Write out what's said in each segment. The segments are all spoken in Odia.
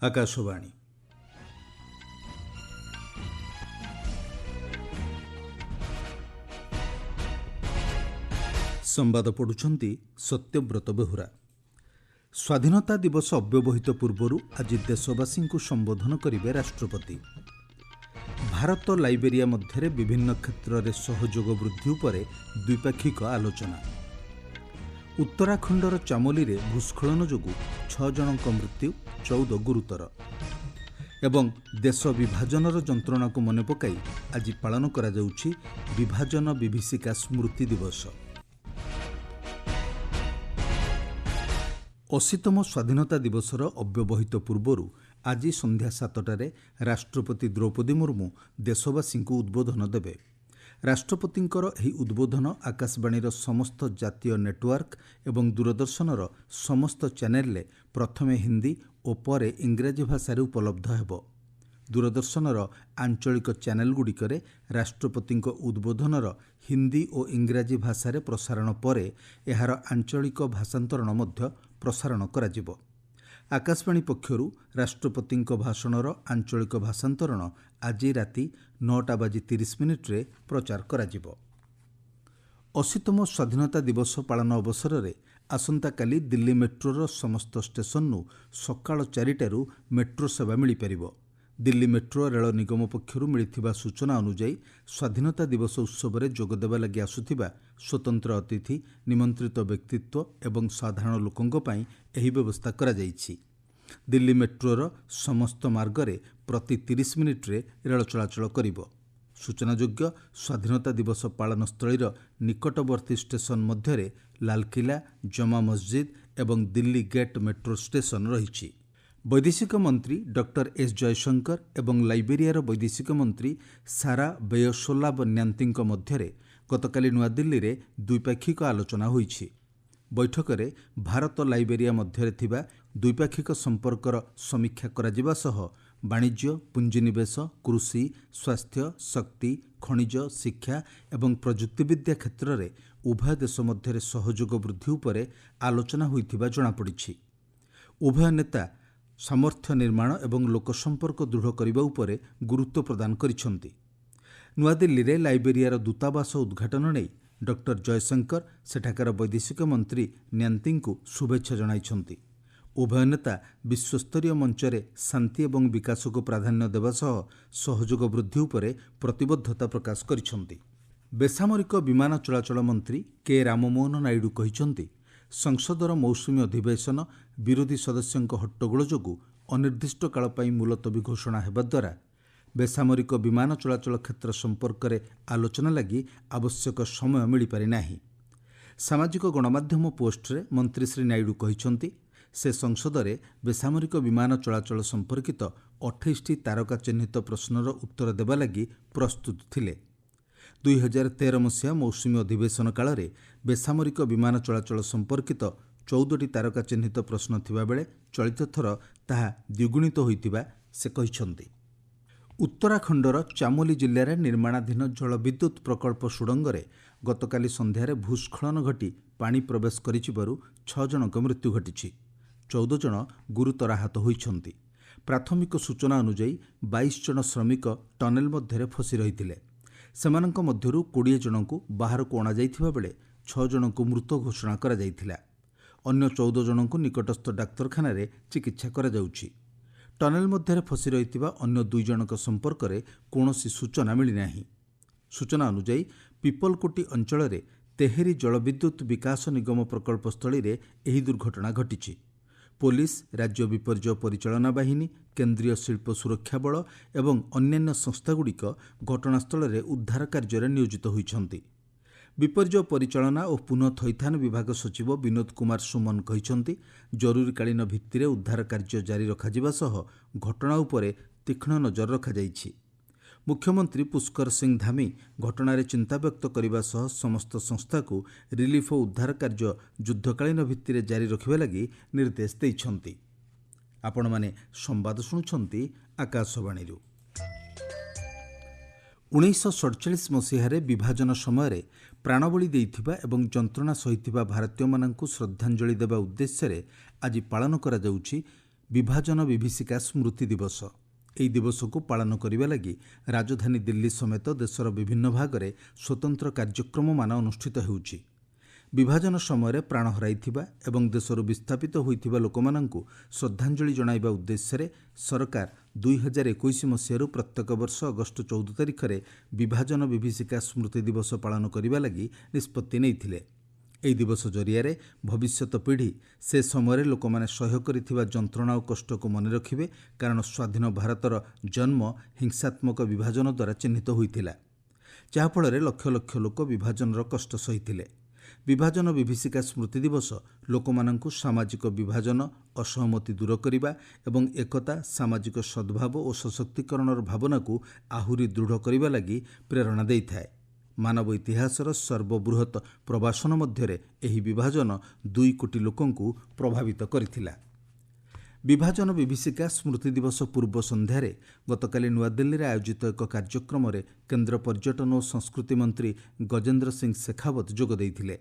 ଆକାଶବାଣୀ। ସମ୍ବାଦ ପଢ଼ୁଛନ୍ତି ସତ୍ୟବ୍ରତ ବେହୁରା। ସ୍ୱାଧୀନତା ଦିବସ ଅବ୍ୟବହିତ ପୂର୍ବରୁ ଆଜି ଦେଶବାସୀଙ୍କୁ ସମ୍ବୋଧନ କରିବେ ରାଷ୍ଟ୍ରପତି। ଭାରତ ଲାଇବେରିଆ ମଧ୍ୟରେ ବିଭିନ୍ନ କ୍ଷେତ୍ରରେ ସହଯୋଗ ବୃଦ୍ଧି ଉପରେ ଦ୍ୱିପାକ୍ଷିକ ଆଲୋଚନା। ଉତ୍ତରାଖଣ୍ଡର ଚାମୋଲିରେ ଭୂସ୍ଖଳନ ଯୋଗୁଁ 6 ଜଣଙ୍କ ମୃତ୍ୟୁ, 14 ଗୁରୁତର। ଏବଂ ଦେଶ ବିଭାଜନର ଯନ୍ତ୍ରଣାକୁ ମନେ ପକାଇ ଆଜି ପାଳନ କରାଯାଉଛି ବିଭାଜନ ବିଭୀଷିକା ସ୍ମୃତି ଦିବସ। 80ତମ ସ୍ୱାଧୀନତା ଦିବସର ଅବ୍ୟବହିତ ପୂର୍ବରୁ ଆଜି ସନ୍ଧ୍ୟା 7টাରେ ରାଷ୍ଟ୍ରପତି ଦ୍ରୌପଦୀ ମୁର୍ମୁ ଦେଶବାସୀଙ୍କୁ ଉଦ୍ବୋଧନ ଦେବେ। ରାଷ୍ଟ୍ରପତିଙ୍କର ଏହି ଉଦ୍ବୋଧନ ଆକାଶବାଣୀର ସମସ୍ତ ଜାତୀୟ ନେଟୱାର୍କ ଏବଂ ଦୂରଦର୍ଶନର ସମସ୍ତ ଚ୍ୟାନେଲରେ ପ୍ରଥମେ ହିନ୍ଦୀ ଓ ପରେ ଇଂରାଜୀ ଭାଷାରେ ଉପଲବ୍ଧ ହେବ। ଦୂରଦର୍ଶନର ଆଞ୍ଚଳିକ ଚ୍ୟାନେଲଗୁଡ଼ିକରେ ରାଷ୍ଟ୍ରପତିଙ୍କ ଉଦ୍ବୋଧନର ହିନ୍ଦୀ ଓ ଇଂରାଜୀ ଭାଷାରେ ପ୍ରସାରଣ ପରେ ଏହାର ଆଞ୍ଚଳିକ ଭାଷାନ୍ତରଣ ମଧ୍ୟ ପ୍ରସାରଣ କରାଯିବ। ଆକାଶବାଣୀ ପକ୍ଷରୁ ରାଷ୍ଟ୍ରପତିଙ୍କ ଭାଷଣର ଆଞ୍ଚଳିକ ଭାଷାନ୍ତରଣ ଆଜି ରାତି 9:30 ପ୍ରଚାର କରାଯିବ। 80ତମ ସ୍ୱାଧୀନତା ଦିବସ ପାଳନ ଅବସରରେ ଆସନ୍ତାକାଲି ଦିଲ୍ଲୀ ମେଟ୍ରୋର ସମସ୍ତ ଷ୍ଟେସନରୁ ସକାଳ 4ଟାରୁ ମେଟ୍ରୋ ସେବା ମିଳିପାରିବ। ଦିଲ୍ଲୀ ମେଟ୍ରୋ ରେଳ ନିଗମ ପକ୍ଷରୁ ମିଳିଥିବା ସୂଚନା ଅନୁଯାୟୀ ସ୍ୱାଧୀନତା ଦିବସ ଉତ୍ସବରେ ଯୋଗଦେବା ଲାଗି ଆସୁଥିବା ସ୍ୱତନ୍ତ୍ର ଅତିଥି, ନିମନ୍ତ୍ରିତ ବ୍ୟକ୍ତିତ୍ୱ ଏବଂ ସାଧାରଣ ଲୋକଙ୍କ ପାଇଁ ଏହି ବ୍ୟବସ୍ଥା କରାଯାଇଛି। ଦିଲ୍ଲୀ ମେଟ୍ରୋର ସମସ୍ତ ମାର୍ଗରେ ପ୍ରତି 30 ମିନିଟ୍ରେ ରେଳ ଚଳାଚଳ କରିବ। ସୂଚନାଯୋଗ୍ୟ, ସ୍ୱାଧୀନତା ଦିବସ ପାଳନ ସ୍ଥଳୀର ନିକଟବର୍ତ୍ତୀ ଷ୍ଟେସନ ମଧ୍ୟରେ ଲାଲକିଲ୍ଲା, ଜମା ମସଜିଦ୍ ଏବଂ ଦିଲ୍ଲୀ ଗେଟ୍ ମେଟ୍ରୋ ଷ୍ଟେସନ ରହିଛି। ବୈଦେଶିକ ମନ୍ତ୍ରୀ ଡକ୍ଟର ଏସ୍ ଜୟଶଙ୍କର ଏବଂ ଲାଇବେରିଆର ବୈଦେଶିକ ମନ୍ତ୍ରୀ ସାରା ବେୟସୋଲାବ ନ୍ୟାନ୍ତିଙ୍କ ମଧ୍ୟରେ ଗତକାଲି ନୂଆଦିଲ୍ଲୀରେ ଦ୍ୱିପାକ୍ଷିକ ଆଲୋଚନା ହୋଇଛି। ବୈଠକରେ ଭାରତ ଲାଇବେରିଆ ମଧ୍ୟରେ ଥିବା ଦ୍ୱିପାକ୍ଷିକ ସମ୍ପର୍କର ସମୀକ୍ଷା କରାଯିବା ସହ ବାଣିଜ୍ୟ, ପୁଞ୍ଜିନିବେଶ, କୃଷି, ସ୍ୱାସ୍ଥ୍ୟ, ଶକ୍ତି, ଖଣିଜ, ଶିକ୍ଷା ଏବଂ ପ୍ରଯୁକ୍ତିବିଦ୍ୟା କ୍ଷେତ୍ରରେ ଉଭୟ ଦେଶ ମଧ୍ୟରେ ସହଯୋଗ ବୃଦ୍ଧି ଉପରେ ଆଲୋଚନା ହୋଇଥିବା ଜଣାପଡ଼ିଛି। ଉଭୟ ନେତା ସାମର୍ଥ୍ୟ ନିର୍ମାଣ ଏବଂ ଲୋକସମ୍ପର୍କ ଦୃଢ଼ କରିବା ଉପରେ ଗୁରୁତ୍ୱ ପ୍ରଦାନ କରିଛନ୍ତି। ନୂଆଦିଲ୍ଲୀରେ ଲାଇବେରିଆର ଦୂତାବାସ ଉଦ୍ଘାଟନ ନେଇ ଡକ୍ଟର ଜୟଶଙ୍କର ସେଠାକାର ବୈଦେଶିକ ମନ୍ତ୍ରୀ ନ୍ୟାନ୍ତିଙ୍କୁ ଶୁଭେଚ୍ଛା ଜଣାଇଛନ୍ତି। ଉଭୟ ନେତା ବିଶ୍ୱସ୍ତରୀୟ ମଞ୍ଚରେ ଶାନ୍ତି ଏବଂ ବିକାଶକୁ ପ୍ରାଧାନ୍ୟ ଦେବା ସହ ସହଯୋଗ ବୃଦ୍ଧି ଉପରେ ପ୍ରତିବଦ୍ଧତା ପ୍ରକାଶ କରିଛନ୍ତି। ବେସାମରିକ ବିମାନ ଚଳାଚଳ ମନ୍ତ୍ରୀ କେ ରାମମୋହନ ନାଇଡୁ କହିଛନ୍ତି, ସଂସଦର ମୌସୁମୀ ଅଧିବେଶନ ବିରୋଧୀ ସଦସ୍ୟଙ୍କ ହଟ୍ଟଗୋଳ ଯୋଗୁଁ ଅନିର୍ଦ୍ଦିଷ୍ଟ କାଳ ପାଇଁ ମୁଲତବୀ ଘୋଷଣା ହେବା ଦ୍ୱାରା ବେସାମରିକ ବିମାନ ଚଳାଚଳ କ୍ଷେତ୍ର ସମ୍ପର୍କରେ ଆଲୋଚନା ଲାଗି ଆବଶ୍ୟକ ସମୟ ମିଳିପାରି ନାହିଁ। ସାମାଜିକ ଗଣମାଧ୍ୟମ ପୋଷ୍ଟରେ ମନ୍ତ୍ରୀ ଶ୍ରୀ ନାଇଡୁ କହିଛନ୍ତି, ସେ ସଂସଦରେ ବେସାମରିକ ବିମାନ ଚଳାଚଳ ସମ୍ପର୍କିତ 28ଟି ତାରକା ଚିହ୍ନିତ ପ୍ରଶ୍ନର ଉତ୍ତର ଦେବା ଲାଗି ପ୍ରସ୍ତୁତ ଥିଲେ। 2013 ମସିହା ମୌସୁମୀ ଅଧିବେଶନ କାଳରେ ବେସାମରିକ ବିମାନ ଚଳାଚଳ ସମ୍ପର୍କିତ 14ଟି ତାରକା ଚିହ୍ନିତ ପ୍ରଶ୍ନ ଥିବାବେଳେ ଚଳିତ ଥର ତାହା ଦ୍ୱିଗୁଣିତ ହୋଇଥିବା ସେ କହିଛନ୍ତି। ଉତ୍ତରାଖଣ୍ଡର ଚାମୋଲି ଜିଲ୍ଲାରେ ନିର୍ମାଣାଧୀନ ଜଳବିଦ୍ୟୁତ୍ ପ୍ରକଳ୍ପ ସୁଡ଼ଙ୍ଗରେ ଗତକାଲି ସନ୍ଧ୍ୟାରେ ଭୂସ୍ଖଳନ ଘଟି ପାଣି ପ୍ରବେଶ କରିଯିବାରୁ 6 ଜଣଙ୍କ ମୃତ୍ୟୁ ଘଟିଛି। 14 ଜଣ ଗୁରୁତର ଆହତ ହୋଇଛନ୍ତି। ପ୍ରାଥମିକ ସୂଚନା ଅନୁଯାୟୀ 22 ଜଣ ଶ୍ରମିକ ଟନେଲ ମଧ୍ୟରେ ଫସି ରହିଥିଲେ। ସେମାନଙ୍କ ମଧ୍ୟରୁ 20 ଜଣଙ୍କୁ ବାହାରକୁ ଅଣାଯାଇଥିବା ବେଳେ 6 ଜଣଙ୍କୁ ମୃତ ଘୋଷଣା କରାଯାଇଥିଲା। ଅନ୍ୟ 14 ଜଣଙ୍କୁ ନିକଟସ୍ଥ ଡାକ୍ତରଖାନାରେ ଚିକିତ୍ସା କରାଯାଉଛି। ଟନେଲ ମଧ୍ୟରେ ଫସି ରହିଥିବା ଅନ୍ୟ 2 ଜଣଙ୍କ ସମ୍ପର୍କରେ କୌଣସି ସୂଚନା ମିଳିନାହିଁ। ସୂଚନା ଅନୁଯାୟୀ ପିପଲକୋଟି ଅଞ୍ଚଳରେ ତେହେରି ଜଳବିଦ୍ୟୁତ୍ ବିକାଶ ନିଗମ ପ୍ରକଳ୍ପସ୍ଥଳୀରେ ଏହି ଦୁର୍ଘଟଣା ଘଟିଛି। ପୋଲିସ, ରାଜ୍ୟ ବିପର୍ଯ୍ୟୟ ପରିଚାଳନା ବାହିନୀ, କେନ୍ଦ୍ରୀୟ ଶିଳ୍ପ ସୁରକ୍ଷା ବଳ ଏବଂ ଅନ୍ୟାନ୍ୟ ସଂସ୍ଥାଗୁଡ଼ିକ ଘଟଣାସ୍ଥଳରେ ଉଦ୍ଧାର କାର୍ଯ୍ୟରେ ନିୟୋଜିତ ହୋଇଛନ୍ତି। ବିପର୍ଯ୍ୟୟ ପରିଚାଳନା ଓ ପୁନଃ ଥଇଥାନ ବିଭାଗ ସଚିବ ବିନୋଦ କୁମାର ସୁମନ କହିଛନ୍ତି, ଜରୁରୀକାଳୀନ ଭିତ୍ତିରେ ଉଦ୍ଧାର କାର୍ଯ୍ୟ ଜାରି ରଖାଯିବା ସହ ଘଟଣା ଉପରେ ତୀକ୍ଷ୍ଣ ନଜର ରଖାଯାଇଛି। ମୁଖ୍ୟମନ୍ତ୍ରୀ ପୁଷ୍କର ସିଂ ଧାମୀ ଘଟଣାରେ ଚିନ୍ତା ବ୍ୟକ୍ତ କରିବା ସହ ସମସ୍ତ ସଂସ୍ଥାକୁ ରିଲିଫ ଓ ଉଦ୍ଧାର କାର୍ଯ୍ୟ ଯୁଦ୍ଧକାଳୀନ ଭିତ୍ତିରେ ଜାରି ରଖିବା ଲାଗି ନିର୍ଦ୍ଦେଶ ଦେଇଛନ୍ତି। ଆପଣମାନେ ସମ୍ବାଦ ଶୁଣୁଛନ୍ତି ଆକାଶବାଣୀରୁ। 1947 ମସିହାରେ ବିଭାଜନ ସମୟରେ ପ୍ରାଣବଳି ଦେଇଥିବା ଏବଂ ଯନ୍ତ୍ରଣା ସହିଥିବା ଭାରତୀୟମାନଙ୍କୁ ଶ୍ରଦ୍ଧାଞ୍ଜଳି ଦେବା ଉଦ୍ଦେଶ୍ୟରେ ଆଜି ପାଳନ କରାଯାଉଛି ବିଭାଜନ ବିଭୀଷିକା ସ୍ମୃତି ଦିବସ। ଏହି ଦିବସକୁ ପାଳନ କରିବା ଲାଗି ରାଜଧାନୀ ଦିଲ୍ଲୀ ସମେତ ଦେଶର ବିଭିନ୍ନ ଭାଗରେ ସ୍ୱତନ୍ତ୍ର କାର୍ଯ୍ୟକ୍ରମମାନ ଅନୁଷ୍ଠିତ ହେଉଛି। ବିଭାଜନ ସମୟରେ ପ୍ରାଣ ହରାଇଥିବା ଏବଂ ଦେଶରୁ ବିସ୍ଥାପିତ ହୋଇଥିବା ଲୋକମାନଙ୍କୁ ଶ୍ରଦ୍ଧାଞ୍ଜଳି ଜଣାଇବା ଉଦ୍ଦେଶ୍ୟରେ ସରକାର 2021 ମସିହାରୁ ପ୍ରତ୍ୟେକ ବର୍ଷ ଅଗଷ୍ଟ 14 ତାରିଖରେ ବିଭାଜନ ବିଭୀଷିକା ସ୍ମୃତି ଦିବସ ପାଳନ କରିବା ଲାଗି ନିଷ୍ପତ୍ତି ନେଇଥିଲେ। ଏହି ଦିବସ ଜରିଆରେ ଭବିଷ୍ୟତ ପିଢ଼ି ସେ ସମୟରେ ଲୋକମାନେ ସହ୍ୟ କରିଥିବା ଯନ୍ତ୍ରଣା ଓ କଷ୍ଟକୁ ମନେ ରଖିବେ, କାରଣ ସ୍ୱାଧୀନ ଭାରତର ଜନ୍ମ ହିଂସାତ୍ମକ ବିଭାଜନ ଦ୍ୱାରା ଚିହ୍ନିତ ହୋଇଥିଲା, ଯାହାଫଳରେ ଲକ୍ଷ ଲକ୍ଷ ଲୋକ ବିଭାଜନର କଷ୍ଟ ସହିଥିଲେ। ବିଭାଜନ ବିଭୀଷିକା ସ୍ମୃତି ଦିବସ ଲୋକମାନଙ୍କୁ ସାମାଜିକ ବିଭାଜନ, ଅସହମତି ଦୂର କରିବା ଏବଂ ଏକତା, ସାମାଜିକ ସଦ୍ଭାବ ଓ ସଶକ୍ତିକରଣର ଭାବନାକୁ ଆହୁରି ଦୃଢ଼ କରିବା ଲାଗି ପ୍ରେରଣା ଦେଇଥାଏ। ମାନବ ଇତିହାସର ସର୍ବବୃହତ୍ ପ୍ରବାସନ ମଧ୍ୟରେ ଏହି ବିଭାଜନ 2 କୋଟି ଲୋକଙ୍କୁ ପ୍ରଭାବିତ କରିଥିଲା। ବିଭାଜନ ବିଭୀଷିକା ସ୍ମୃତି ଦିବସ ପୂର୍ବ ସନ୍ଧ୍ୟାରେ ଗତକାଲି ନୂଆଦିଲ୍ଲୀରେ ଆୟୋଜିତ ଏକ କାର୍ଯ୍ୟକ୍ରମରେ କେନ୍ଦ୍ର ପର୍ଯ୍ୟଟନ ଓ ସଂସ୍କୃତି ମନ୍ତ୍ରୀ ଗଜେନ୍ଦ୍ର ସିଂ ଶେଖାୱତ ଯୋଗ ଦେଇଥିଲେ।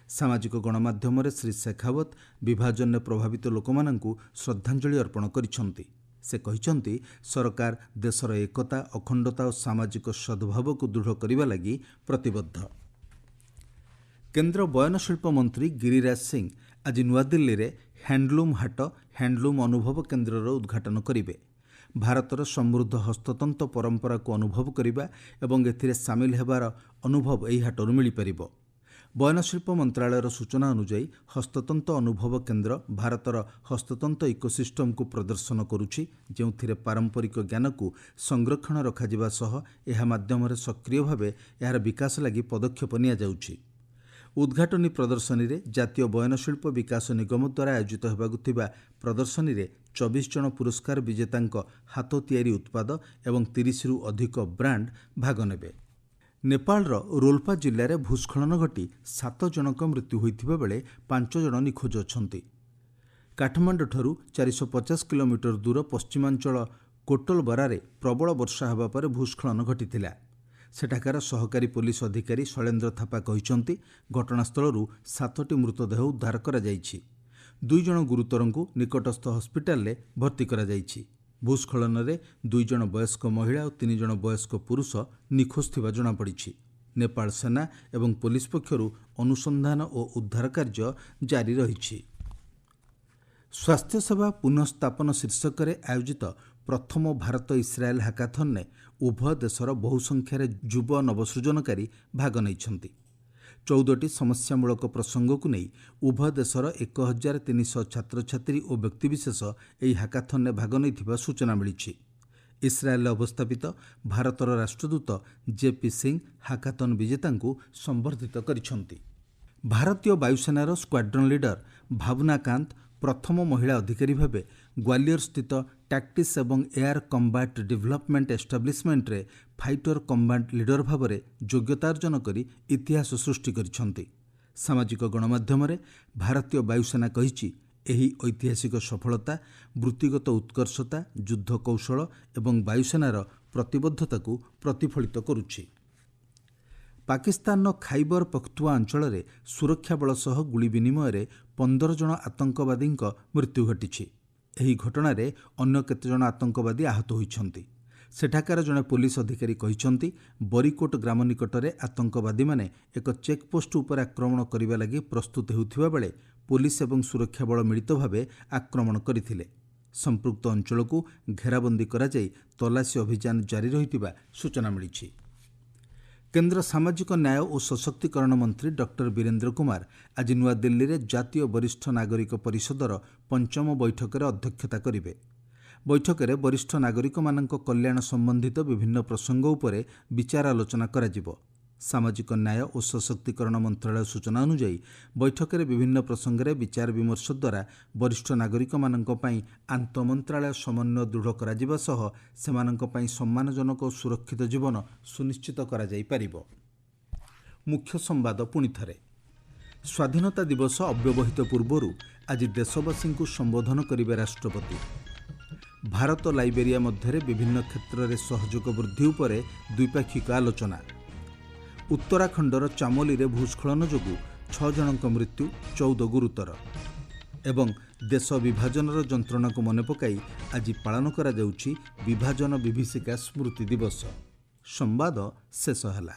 ସାମାଜିକ ଗଣମାଧ୍ୟମରେ ଶ୍ରୀ ଶେଖାୱତ ବିଭାଜନରେ ପ୍ରଭାବିତ ଲୋକମାନଙ୍କୁ ଶ୍ରଦ୍ଧାଞ୍ଜଳି ଅର୍ପଣ କରିଛନ୍ତି। ସେ କହିଛନ୍ତି, ସରକାର ଦେଶର ଏକତା, ଅଖଣ୍ଡତା ଓ ସାମାଜିକ ସଦ୍ଭାବକୁ ଦୃଢ଼ କରିବା ଲାଗି ପ୍ରତିବଦ୍ଧ। କେନ୍ଦ୍ର ବୟନଶିଳ୍ପ ମନ୍ତ୍ରୀ ଗିରିରାଜ ସିଂ ଆଜି ନୂଆଦିଲ୍ଲୀରେ ହ୍ୟାଣ୍ଡଲୁମ୍ ହାଟ, ହ୍ୟାଣ୍ଡଲୁମ୍ ଅନୁଭବ କେନ୍ଦ୍ରର ଉଦ୍ଘାଟନ କରିବେ। ଭାରତର ସମୃଦ୍ଧ ହସ୍ତତନ୍ତ ପରମ୍ପରାକୁ ଅନୁଭବ କରିବା ଏବଂ ଏଥିରେ ସାମିଲ ହେବାର ଅନୁଭବ ଏହି ହାଟରୁ ମିଳିପାରିବ। ବୟନଶିଳ୍ପ ମନ୍ତ୍ରାଳୟର ସୂଚନା ଅନୁଯାୟୀ ହସ୍ତତନ୍ତ ଅନୁଭବ କେନ୍ଦ୍ର ଭାରତର ହସ୍ତତନ୍ତ ଇକୋସିଷ୍ଟମକୁ ପ୍ରଦର୍ଶନ କରୁଛି, ଯେଉଁଥିରେ ପାରମ୍ପରିକ ଜ୍ଞାନକୁ ସଂରକ୍ଷଣ ରଖାଯିବା ସହ ଏହା ମାଧ୍ୟମରେ ସକ୍ରିୟ ଭାବେ ଏହାର ବିକାଶ ଲାଗି ପଦକ୍ଷେପ ନିଆଯାଉଛି। ଉଦ୍ଘାଟନୀ ପ୍ରଦର୍ଶନୀରେ ଜାତୀୟ ବୟନଶିଳ୍ପ ବିକାଶ ନିଗମ ଦ୍ୱାରା ଆୟୋଜିତ ହେବାକୁ ଥିବା ପ୍ରଦର୍ଶନୀରେ 24 ଜଣ ପୁରସ୍କାର ବିଜେତାଙ୍କ ହାତ ତିଆରି ଉତ୍ପାଦ ଏବଂ 30ରୁ ଅଧିକ ବ୍ରାଣ୍ଡ ଭାଗ ନେବେ। ନେପାଳର ରୋଲ୍ପା ଜିଲ୍ଲାରେ ଭୂସ୍ଖଳନ ଘଟି 7 ଜଣଙ୍କ ମୃତ୍ୟୁ ହୋଇଥିବା ବେଳେ 5 ଜଣ ନିଖୋଜ ଅଛନ୍ତି। କାଠମାଣ୍ଡୁଠାରୁ 450 କିଲୋମିଟର ଦୂର ପଶ୍ଚିମାଞ୍ଚଳ କୋଟଲବରାରେ ପ୍ରବଳ ବର୍ଷା ହେବା ପରେ ଭୂସ୍ଖଳନ ଘଟିଥିଲା। ସେଠାକାର ସହକାରୀ ପୋଲିସ ଅଧିକାରୀ ଶୈଳେନ୍ଦ୍ର ଥାପା କହିଛନ୍ତି, ଘଟଣାସ୍ଥଳରୁ 7ଟି ମୃତଦେହ ଉଦ୍ଧାର କରାଯାଇଛି। 2 ଜଣ ଗୁରୁତରଙ୍କୁ ନିକଟସ୍ଥ ହସ୍ପିଟାଲରେ ଭର୍ତ୍ତି କରାଯାଇଛି। ଭୂସ୍ଖଳନରେ 2 ଜଣ ବୟସ୍କ ମହିଳା ଓ 3 ଜଣ ବୟସ୍କ ପୁରୁଷ ନିଖୋଜ ଥିବା ଜଣାପଡ଼ିଛି। ନେପାଳ ସେନା ଏବଂ ପୋଲିସ ପକ୍ଷରୁ ଅନୁସନ୍ଧାନ ଓ ଉଦ୍ଧାର କାର୍ଯ୍ୟ ଜାରି ରହିଛି। ସ୍ୱାସ୍ଥ୍ୟସେବା ପୁନଃସ୍ଥାପନ ଶୀର୍ଷକରେ ଆୟୋଜିତ ପ୍ରଥମ ଭାରତ ଇସ୍ରାଏଲ ହାକାଥନ୍ରେ ଉଭୟ ଦେଶର ବହୁ ସଂଖ୍ୟାରେ ଯୁବ ନବସୃଜନକାରୀ ଭାଗ ନେଇଛନ୍ତି। 14ଟି ସମସ୍ୟାମୂଳକ ପ୍ରସଙ୍ଗକୁ ନେଇ ଉଭୟ ଦେଶର 1300 ଛାତ୍ରଛାତ୍ରୀ ଓ ବ୍ୟକ୍ତିବିଶେଷ ଏହି ହାକାଥନ୍ରେ ଭାଗ ନେଇଥିବା ସୂଚନା ମିଳିଛି। ଇସ୍ରାଏଲରେ ଅବସ୍ଥାପିତ ଭାରତର ରାଷ୍ଟ୍ରଦୂତ ଜେପି ସିଂ ହାକାଥନ୍ ବିଜେତାଙ୍କୁ ସମ୍ବର୍ଦ୍ଧିତ କରିଛନ୍ତି। ଭାରତୀୟ ବାୟୁସେନାର ସ୍କ୍ୱାଡ୍ରନ ଲିଡର ଭାବନା କାନ୍ତ ପ୍ରଥମ ମହିଳା ଅଧିକାରୀ ଭାବେ ଗ୍ୱାଲିୟର ସ୍ଥିତ ଟାକ୍ଟିକ୍ସ ଏବଂ ଏୟାର କମ୍ବାଟ ଡେଭଲପମେଣ୍ଟ ଏଷ୍ଟାବ୍ଲିଶମେଣ୍ଟରେ ଫାଇଟର କମ୍ବାଟ ଲିଡର ଭାବରେ ଯୋଗ୍ୟତା ଅର୍ଜନ କରି ଇତିହାସ ସୃଷ୍ଟି କରିଛନ୍ତି। ସାମାଜିକ ଗଣମାଧ୍ୟମରେ ଭାରତୀୟ ବାୟୁସେନା କହିଛି, ଏହି ଐତିହାସିକ ସଫଳତା ବୃତ୍ତିଗତ ଉତ୍କର୍ଷତା, ଯୁଦ୍ଧ କୌଶଳ ଏବଂ ବାୟୁସେନାର ପ୍ରତିବଦ୍ଧତାକୁ ପ୍ରତିଫଳିତ କରୁଛି। ପାକିସ୍ତାନର ଖାଇବର ପଖ୍ତୁଆ ଅଞ୍ଚଳରେ ସୁରକ୍ଷା ବଳ ସହ ଗୁଳି ବିନିମୟରେ 15 ଜଣ ଆତଙ୍କବାଦୀଙ୍କ ମୃତ୍ୟୁ ଘଟିଛି। ଏହି ଘଟଣାରେ ଅନ୍ୟ କେତେଜଣ ଆତଙ୍କବାଦୀ ଆହତ ହୋଇଛନ୍ତି। ସେଠାକାର ଜଣେ ପୋଲିସ ଅଧିକାରୀ କହିଛନ୍ତି, ବରିକୋଟ ଗ୍ରାମ ନିକଟରେ ଆତଙ୍କବାଦୀମାନେ ଏକ ଚେକ୍ପୋଷ୍ଟ ଉପରେ ଆକ୍ରମଣ କରିବା ଲାଗି ପ୍ରସ୍ତୁତ ହେଉଥିବା ବେଳେ ପୋଲିସ ଏବଂ ସୁରକ୍ଷା ବଳ ମିଳିତ ଭାବେ ଆକ୍ରମଣ କରିଥିଲେ। ସମ୍ପୃକ୍ତ ଅଞ୍ଚଳକୁ ଘେରାବନ୍ଦୀ କରାଯାଇ ତଲାସୀ ଅଭିଯାନ ଜାରି ରହିଥିବା ସୂଚନା ମିଳିଛି। କେନ୍ଦ୍ର ସାମାଜିକ ନ୍ୟାୟ ଓ ସଶକ୍ତିକରଣ ମନ୍ତ୍ରୀ ଡକ୍ଟର ବୀରେନ୍ଦ୍ର କୁମାର ଆଜି ନୂଆଦିଲ୍ଲୀରେ ଜାତୀୟ ବରିଷ୍ଠ ନାଗରିକ ପରିଷଦର 5ମ ବୈଠକରେ ଅଧ୍ୟକ୍ଷତା କରିବେ। ବୈଠକରେ ବରିଷ୍ଠ ନାଗରିକମାନଙ୍କ କଲ୍ୟାଣ ସମ୍ବନ୍ଧିତ ବିଭିନ୍ନ ପ୍ରସଙ୍ଗ ଉପରେ ବିଚାର ଆଲୋଚନା କରାଯିବ। ସାମାଜିକ ନ୍ୟାୟ ଓ ସଶକ୍ତିକରଣ ମନ୍ତ୍ରାଳୟ ସୂଚନା ଅନୁଯାୟୀ ବୈଠକରେ ବିଭିନ୍ନ ପ୍ରସଙ୍ଗରେ ବିଚାର ବିମର୍ଶ ଦ୍ୱାରା ବରିଷ୍ଠ ନାଗରିକମାନଙ୍କ ପାଇଁ ଆନ୍ତଃମନ୍ତ୍ରାଳୟ ସମନ୍ୱୟ ଦୃଢ଼ କରାଯିବା ସହ ସେମାନଙ୍କ ପାଇଁ ସମ୍ମାନଜନକ ଓ ସୁରକ୍ଷିତ ଜୀବନ ସୁନିଶ୍ଚିତ କରାଯାଇପାରିବ। ମୁଖ୍ୟ ସମ୍ବାଦ ପୁଣିଥରେ। ସ୍ୱାଧୀନତା ଦିବସ ଅବ୍ୟବହିତ ପୂର୍ବରୁ ଆଜି ଦେଶବାସୀଙ୍କୁ ସମ୍ବୋଧନ କରିବେ ରାଷ୍ଟ୍ରପତି। ଭାରତ ଲାଇବେରିଆ ମଧ୍ୟରେ ବିଭିନ୍ନ କ୍ଷେତ୍ରରେ ସହଯୋଗ ବୃଦ୍ଧି ଉପରେ ଦ୍ୱିପାକ୍ଷିକ ଆଲୋଚନା। ଉତ୍ତରାଖଣ୍ଡର ଚାମୋଲିରେ ଭୂସ୍ଖଳନ ଯୋଗୁଁ 6 ଜଣଙ୍କ ମୃତ୍ୟୁ, 14 ଗୁରୁତର। ଏବଂ ଦେଶ ବିଭାଜନର ଯନ୍ତ୍ରଣାକୁ ମନେ ପକାଇ ଆଜି ପାଳନ କରାଯାଉଛି ବିଭାଜନ ବିଭୀଷିକା ସ୍ମୃତି ଦିବସ। ସମ୍ବାଦ ଶେଷ ହେଲା।